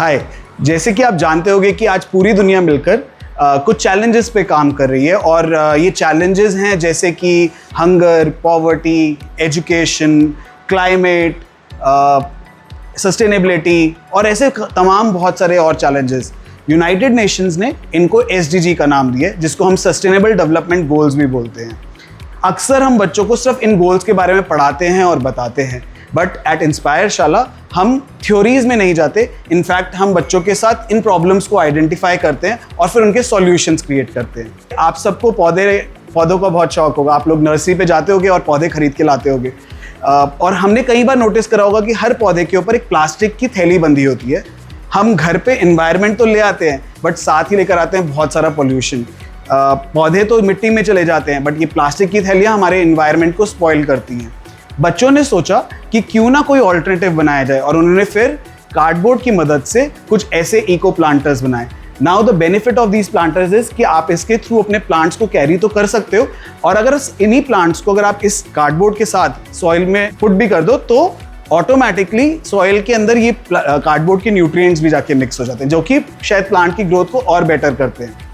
हाय, जैसे कि आप जानते होंगे कि आज पूरी दुनिया मिलकर कुछ चैलेंजेस पे काम कर रही है और ये चैलेंजेस हैं जैसे कि hunger, poverty, education, climate, sustainability और ऐसे तमाम बहुत सारे और चैलेंजेस। यूनाइटेड नेशंस ने इनको SDG का नाम दिया है, जिसको हम सस्टेनेबल डेवलपमेंट गोल्स भी बोलते हैं। अक्सर हम बच्चों को सिर्फ इन गोल्स के बारे में पढ़ाते हैं और बताते हैं, बट एट इंस्पायर शाला हम थ्योरीज में नहीं जाते। इनफैक्ट हम बच्चों के साथ इन प्रॉब्लम्स को आइडेंटिफाई करते हैं और फिर उनके सॉल्यूशंस क्रिएट करते हैं। आप सबको पौधों का बहुत शौक होगा, आप लोग नर्सरी पे जाते होगे और पौधे खरीद के लाते होगे। और हमने कई बार नोटिस करा होगा कि हर पौधे के ऊपर एक प्लास्टिक की थैली बंधी होती है। हम घर पे एनवायरनमेंट तो ले आते हैं, बट साथ ही लेकर आते हैं बहुत सारा पोल्यूशन। पौधे तो मिट्टी में चले जाते हैं, बट ये प्लास्टिक की थैलियाँ हमारे एनवायरनमेंट को स्पॉइल करती हैं। बच्चों ने सोचा कि क्यों ना कोई ऑल्टरनेटिव बनाया जाए और उन्होंने फिर कार्डबोर्ड की मदद से कुछ ऐसे इको प्लांटर्स बनाए। Now the benefit of these planters is कि आप इसके थ्रू अपने प्लांट्स को कैरी तो कर सकते हो, और अगर इन्हीं प्लांट्स को अगर आप इस कार्डबोर्ड के साथ सॉइल में पुट भी कर दो तो ऑटोमेटिकली सॉइल के अंदर ये कार्डबोर्ड के न्यूट्रिएंट्स भी जाके मिक्स हो जाते हैं, जो कि शायद प्लांट की ग्रोथ को और बेटर करते हैं।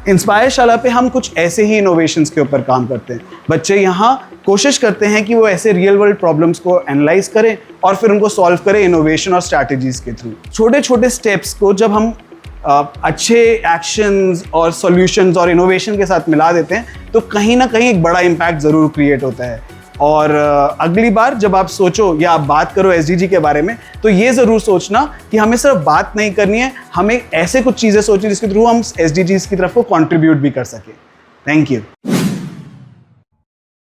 इंस्पायर शाला पे हम कुछ ऐसे ही इनोवेशंस के ऊपर काम करते हैं। बच्चे यहाँ कोशिश करते हैं कि वो ऐसे रियल वर्ल्ड प्रॉब्लम्स को एनालाइज करें और फिर उनको सॉल्व करें इनोवेशन और स्ट्रैटेजीज के थ्रू। छोटे छोटे स्टेप्स को जब हम अच्छे एक्शंस और सॉल्यूशंस और इनोवेशन के साथ मिला देते हैं तो कहीं ना कहीं एक बड़ा इम्पैक्ट ज़रूर क्रिएट होता है। और अगली बार जब आप सोचो या आप बात करो SDG के बारे में, तो ये ज़रूर सोचना कि हमें सिर्फ बात नहीं करनी है, हमें ऐसे कुछ चीज़ें सोचनी जिसके थ्रू हम SDGs की तरफ को कंट्रीब्यूट भी कर सकें। Thank you.